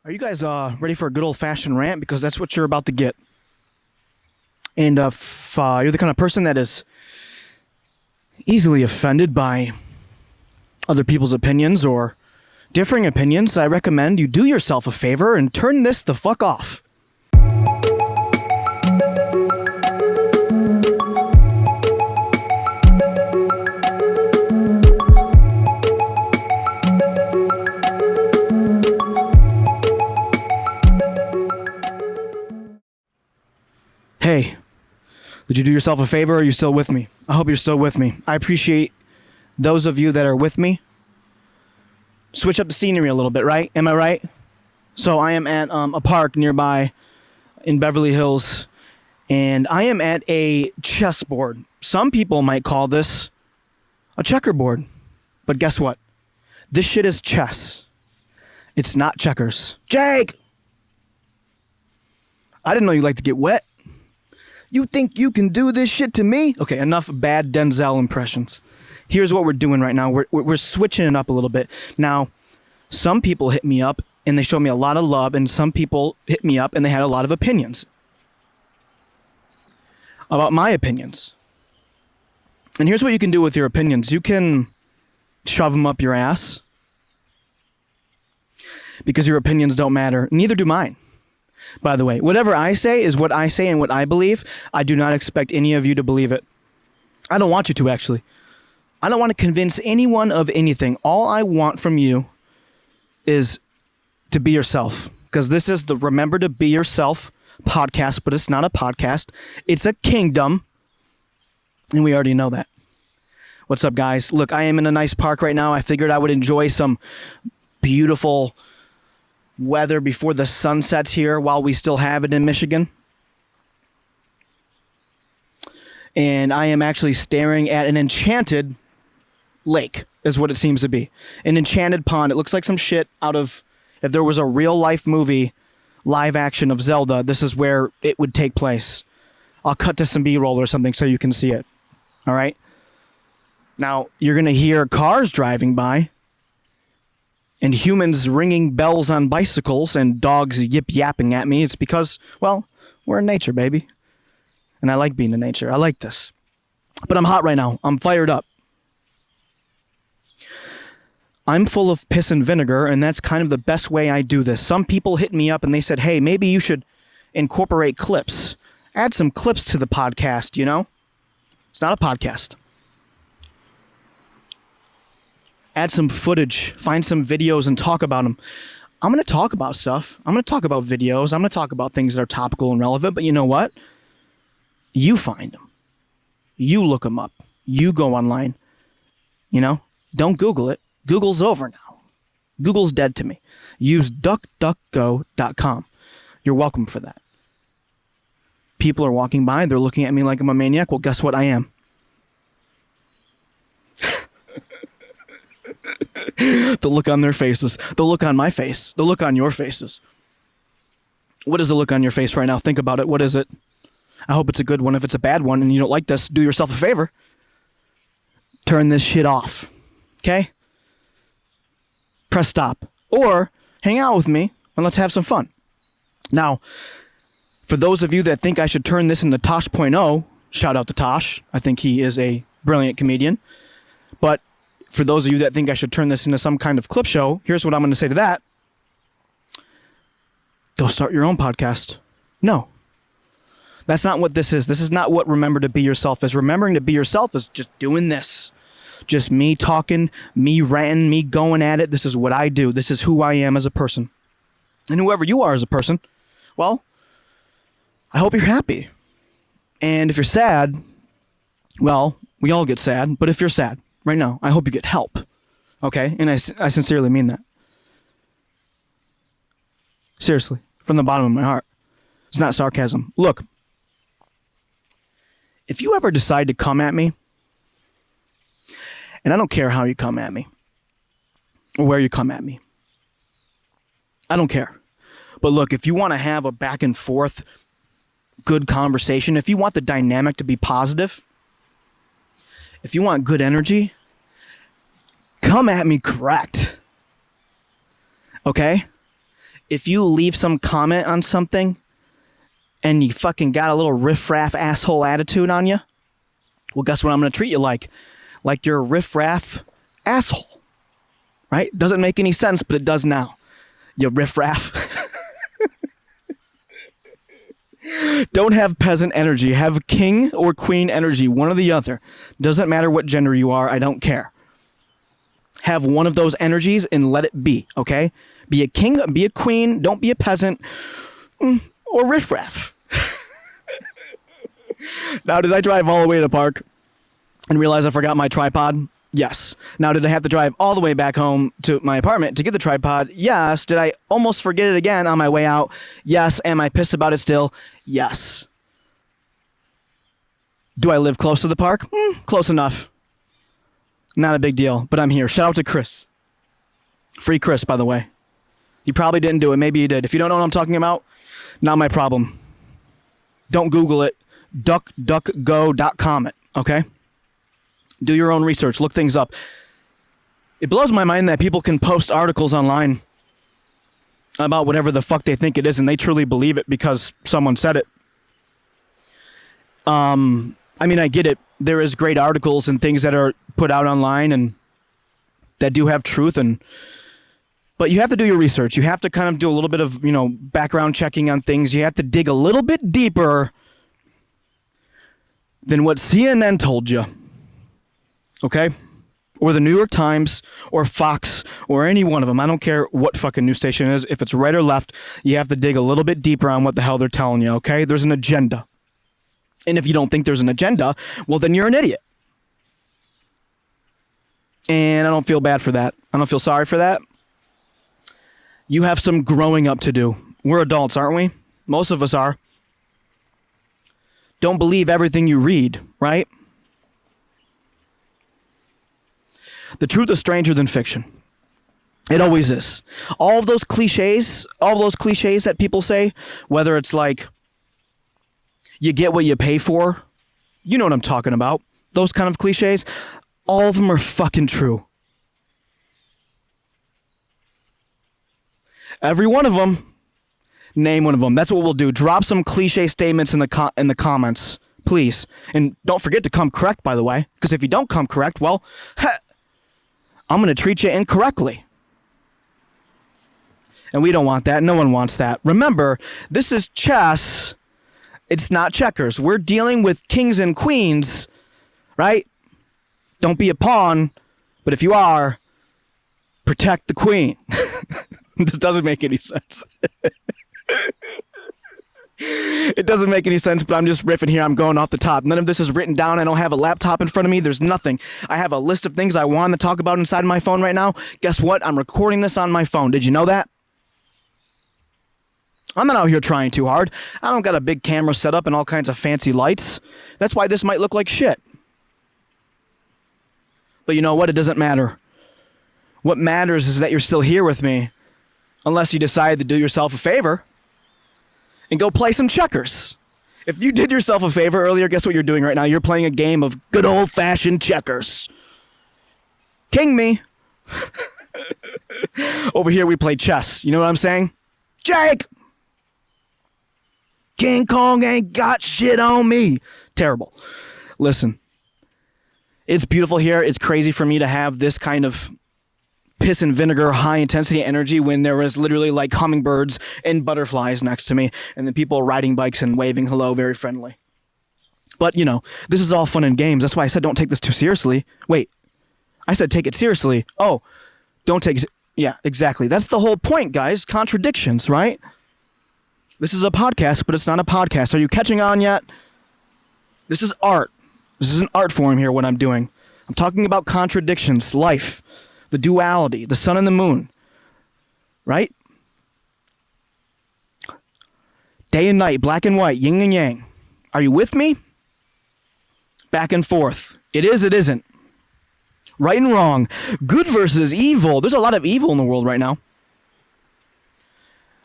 Are you guys ready for a good old-fashioned rant? Because that's what you're about to get. And if you're the kind of person that is easily offended by other people's opinions or differing opinions, I recommend you do yourself a favor and turn this the fuck off. Hey, did you do yourself a favor or are you still with me? I hope you're still with me. I appreciate those of you that are with me. Switch up the scenery a little bit, right? Am I right? So I am at a park nearby in Beverly Hills, and I am at a chessboard. Some people might call this a checkerboard, but guess what? This shit is chess. It's not checkers. Jake! I didn't know you like to get wet. You think you can do this shit to me? Okay, enough bad Denzel impressions. Here's what we're doing right now. We're switching it up a little bit. Now, some people hit me up and they showed me a lot of love, and some people hit me up and they had a lot of opinions about my opinions. And here's what you can do with your opinions. You can shove them up your ass because your opinions don't matter. Neither do mine. By the way, whatever I say is what I say and what I believe. I do not expect any of you to believe it. I don't want you to, actually. I don't want to convince anyone of anything. All I want from you is to be yourself. Because this is the Remember to Be Yourself podcast, but it's not a podcast. It's a kingdom. And we already know that. What's up, guys? Look, I am in a nice park right now. I figured I would enjoy some beautiful weather before the sun sets here while we still have it in Michigan. And I am actually staring at an enchanted lake, is what it seems to be. An enchanted pond. It looks like some shit out of, if there was a real life movie, live action of Zelda, this is where it would take place. I'll cut to some B-roll or something so you can see it. All right? Now, you're going to hear cars driving by, and humans ringing bells on bicycles, and dogs yip-yapping at me. It's because, well, we're in nature, baby. And I like being in nature. I like this. But I'm hot right now. I'm fired up. I'm full of piss and vinegar, and that's kind of the best way I do this. Some people hit me up and they said, hey, maybe you should incorporate clips. Add some clips to the podcast, you know? It's not a podcast. Add some footage, find some videos and talk about them. I'm going to talk about stuff. I'm going to talk about videos. I'm going to talk about things that are topical and relevant. But you know what? You find them. You look them up. You go online. You know? Don't Google it. Google's over now. Google's dead to me. Use duckduckgo.com. You're welcome for that. People are walking by. They're looking at me like I'm a maniac. Well, guess what? I am. The look on their faces, the look on my face, the look on your faces. What is the look on your face right now? Think about it. What is it? I hope it's a good one. If it's a bad one and you don't like this, do yourself a favor. Turn this shit off. Okay? Press stop. Or hang out with me and let's have some fun. Now, for those of you that think I should turn this into Tosh.0, shout out to Tosh. I think he is a brilliant comedian. But for those of you that think I should turn this into some kind of clip show, here's what I'm going to say to that. Go start your own podcast. No. That's not what this is. This is not what Remember to Be Yourself is. Remembering to be yourself is just doing this. Just me talking, me ranting, me going at it. This is what I do. This is who I am as a person. And whoever you are as a person, well, I hope you're happy. And if you're sad, well, we all get sad. But if you're sad, right now, I hope you get help, okay? And I sincerely mean that. Seriously, from the bottom of my heart. It's not sarcasm. Look, if you ever decide to come at me, and I don't care how you come at me, or where you come at me, I don't care. But look, if you want to have a back and forth, good conversation, if you want the dynamic to be positive, if you want good energy, come at me correct. Okay? if you leave some comment on something and you fucking got a little riff-raff asshole attitude on you, well, guess what I'm going to treat you like? Like you're a riff-raff asshole, right? Doesn't make any sense, but it does now. You riff-raff. Don't have peasant energy. Have king or queen energy, one or the other. Doesn't matter what gender you are. I don't care. Have one of those energies and let it be, okay? Be a king, be a queen, don't be a peasant, or riffraff. Now, did I drive all the way to the park and realize I forgot my tripod? Yes. Now, did I have to drive all the way back home to my apartment to get the tripod? Yes. Did I almost forget it again on my way out? Yes. Am I pissed about it still? Yes. Do I live close to the park? Close enough. Not a big deal, but I'm here. Shout out to Chris. Free Chris, by the way. You probably didn't do it. Maybe you did. If you don't know what I'm talking about, not my problem. Don't Google it. DuckDuckGo.com it, okay? Do your own research. Look things up. It blows my mind that people can post articles online about whatever the fuck they think it is, and they truly believe it because someone said it. I mean, I get it. There is great articles and things that are put out online and that do have truth, but you have to do your research. You have to kind of do a little bit of, background checking on things. You have to dig a little bit deeper than what CNN told you. Okay? Or the New York Times or Fox or any one of them. I don't care what fucking news station it is. If it's right or left, you have to dig a little bit deeper on what the hell they're telling you, okay? There's an agenda. And if you don't think there's an agenda, well, then you're an idiot. And I don't feel bad for that. I don't feel sorry for that. You have some growing up to do. We're adults, aren't we? Most of us are. Don't believe everything you read, right? The truth is stranger than fiction. It always is. All of those cliches that people say, whether it's like, you get what you pay for, you know what I'm talking about. Those kind of cliches, all of them are fucking true. Every one of them. Name one of them. That's what we'll do. Drop some cliche statements in the comments, please. And don't forget to come correct, by the way. Because if you don't come correct, well, I'm going to treat you incorrectly. And we don't want that. No one wants that. Remember, this is chess. It's not checkers. We're dealing with kings and queens, right? Don't be a pawn. But if you are, protect the queen. This doesn't make any sense. It doesn't make any sense, but I'm just riffing here. I'm going off the top. None of this is written down. I don't have a laptop in front of me. There's nothing. I have a list of things I want to talk about inside my phone right now. Guess what? I'm recording this on my phone. Did you know that? I'm not out here trying too hard. I don't got a big camera set up and all kinds of fancy lights. That's why this might look like shit. But you know what? It doesn't matter. What matters is that you're still here with me, unless you decide to do yourself a favor and go play some checkers. If you did yourself a favor earlier, guess what you're doing right now? You're playing a game of good old-fashioned checkers. King me. Over here we play chess. You know what I'm saying? Jake! King Kong ain't got shit on me. Terrible. Listen, it's beautiful here. It's crazy for me to have this kind of piss and vinegar, high intensity energy when there was literally like hummingbirds and butterflies next to me, and then people riding bikes and waving hello, very friendly. But this is all fun and games. That's why I said don't take this too seriously. Wait, I said take it seriously. Oh, don't take it. Yeah, exactly. That's the whole point, guys. Contradictions, right? This is a podcast, but it's not a podcast. Are you catching on yet? This is art. This is an art form here, what I'm doing. I'm talking about contradictions, life, the duality, the sun and the moon, right? Day and night, black and white, yin and yang. Are you with me? Back and forth. It is, it isn't. Right and wrong. Good versus evil. There's a lot of evil in the world right now.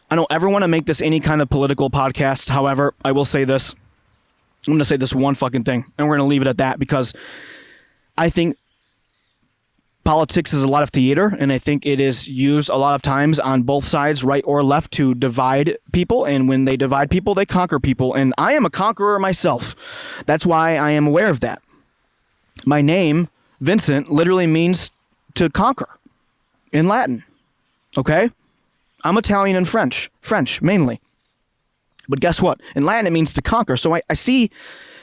I don't ever want to make this any kind of political podcast. However, I will say this. I'm going to say this one fucking thing, and we're going to leave it at that, because I think politics is a lot of theater, and I think it is used a lot of times on both sides, right or left, to divide people. And when they divide people, they conquer people. And I am a conqueror myself. That's why I am aware of that. My name, Vincent, literally means to conquer in Latin. Okay? I'm Italian and French mainly. But guess what? In Latin, it means to conquer. So I see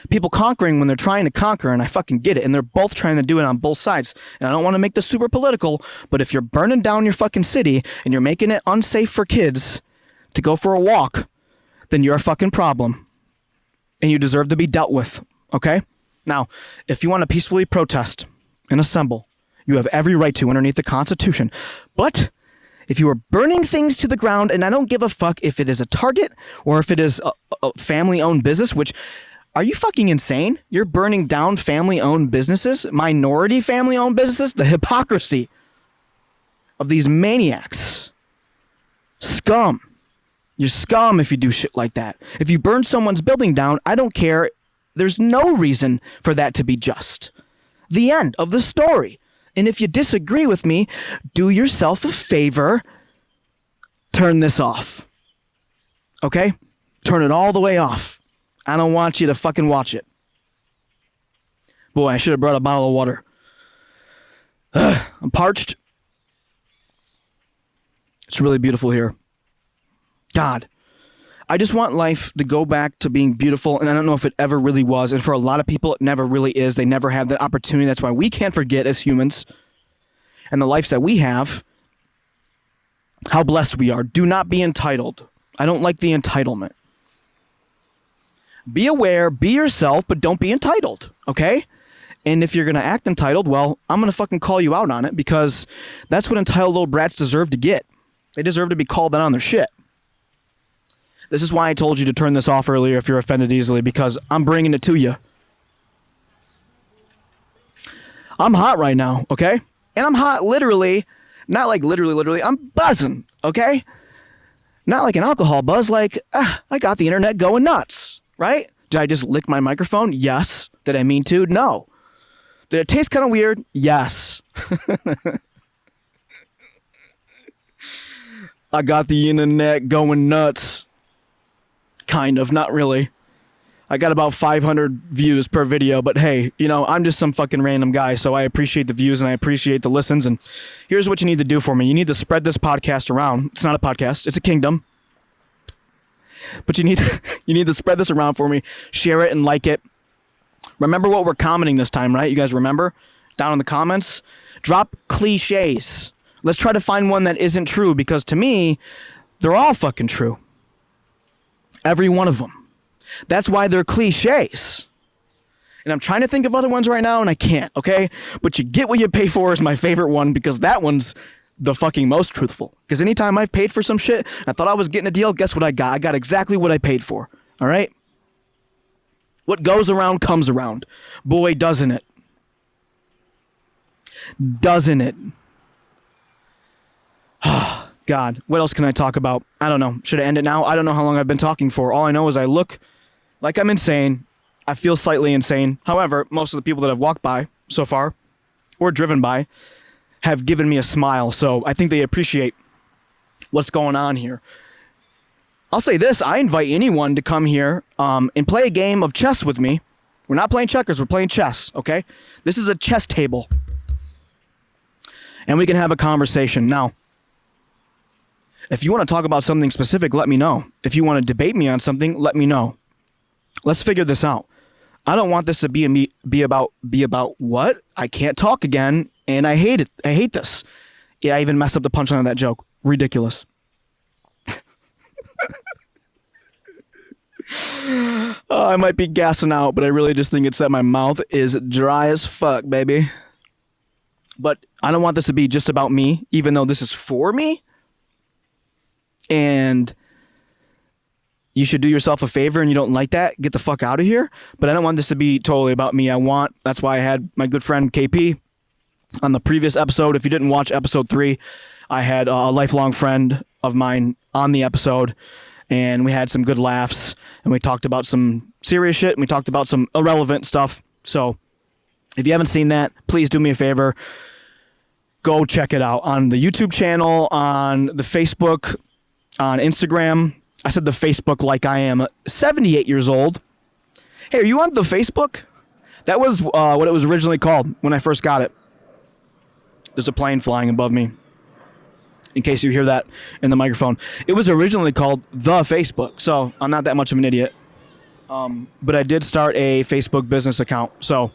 people conquering when they're trying to conquer, and I fucking get it. And they're both trying to do it on both sides. And I don't want to make this super political, but if you're burning down your fucking city and you're making it unsafe for kids to go for a walk, then you're a fucking problem. And you deserve to be dealt with, okay? Now, if you want to peacefully protest and assemble, you have every right to underneath the Constitution. But if you are burning things to the ground, and I don't give a fuck if it is a Target or if it is a family-owned business, which... Are you fucking insane? You're burning down family-owned businesses, minority family-owned businesses? The hypocrisy of these maniacs. Scum. You're scum if you do shit like that. If you burn someone's building down, I don't care. There's no reason for that to be just. The end of the story. And if you disagree with me, do yourself a favor. Turn this off. Okay? Turn it all the way off. I don't want you to fucking watch it. Boy, I should have brought a bottle of water. I'm parched. It's really beautiful here. God. I just want life to go back to being beautiful, and I don't know if it ever really was. And for a lot of people, it never really is. They never have that opportunity. That's why we can't forget as humans and the lives that we have, how blessed we are. Do not be entitled. I don't like the entitlement. Be aware, be yourself, but don't be entitled, okay? And if you're going to act entitled, well, I'm going to fucking call you out on it, because that's what entitled little brats deserve to get. They deserve to be called out on their shit. This is why I told you to turn this off earlier if you're offended easily, because I'm bringing it to you. I'm hot right now, okay? And I'm hot literally, not like literally, I'm buzzing, okay? Not like an alcohol buzz, like, I got the internet going nuts. Right? Did I just lick my microphone? Yes. Did I mean to? No. Did it taste kind of weird? Yes. I got the internet going nuts. Kind of, not really. I got about 500 views per video, but hey, you know, I'm just some fucking random guy, so I appreciate the views and I appreciate the listens, and here's what you need to do for me. You need to spread this podcast around. It's not a podcast, it's a kingdom. But you need to spread this around for me. Share it and like it. Remember what we're commenting this time, right? You guys remember? Down in the comments. Drop cliches. Let's try to find one that isn't true, because to me, they're all fucking true. Every one of them. That's why they're cliches. And I'm trying to think of other ones right now, and I can't, okay? But you get what you pay for is my favorite one, because that one's the fucking most truthful. Because anytime I've paid for some shit, I thought I was getting a deal, guess what I got? I got exactly what I paid for. All right? What goes around comes around. Boy, doesn't it. Doesn't it? God, what else can I talk about? I don't know. Should I end it now? I don't know how long I've been talking for. All I know is I look like I'm insane. I feel slightly insane. However, most of the people that I've walked by so far, or driven by, have given me a smile, so I think they appreciate what's going on here. I'll say this, I invite anyone to come here and play a game of chess with me. We're not playing checkers, we're playing chess, okay? This is a chess table. And we can have a conversation. Now, if you want to talk about something specific, let me know. If you want to debate me on something, let me know. Let's figure this out. I don't want this to be about what? I can't talk again. And I hate it. I hate this. Yeah, I even messed up the punchline of that joke. Ridiculous. I might be gassing out, but I really just think it's that my mouth is dry as fuck, baby. But I don't want this to be just about me, even though this is for me. And you should do yourself a favor, and you don't like that, get the fuck out of here. But I don't want this to be totally about me. That's why I had my good friend KP on the previous episode. If you didn't watch episode 3, I had a lifelong friend of mine on the episode, and we had some good laughs, and we talked about some serious shit, and we talked about some irrelevant stuff. So if you haven't seen that, please do me a favor. go check it out on the YouTube channel, on the Facebook, on Instagram. I said the Facebook like I am 78 years old. Hey, are you on the Facebook? That was what it was originally called when I first got it. There's a plane flying above me, in case you hear that in the microphone. It was originally called the Facebook, so I'm not that much of an idiot. But I did start a Facebook business account, so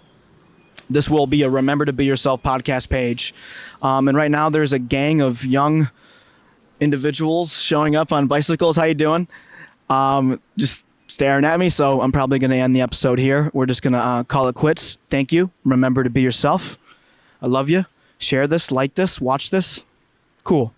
this will be a Remember to Be Yourself podcast page. And right now there's a gang of young individuals showing up on bicycles. How you doing? Just staring at me, so I'm probably going to end the episode here. We're just going to call it quits. Thank you. Remember to be yourself. I love you. Share this, like this, watch this. Cool.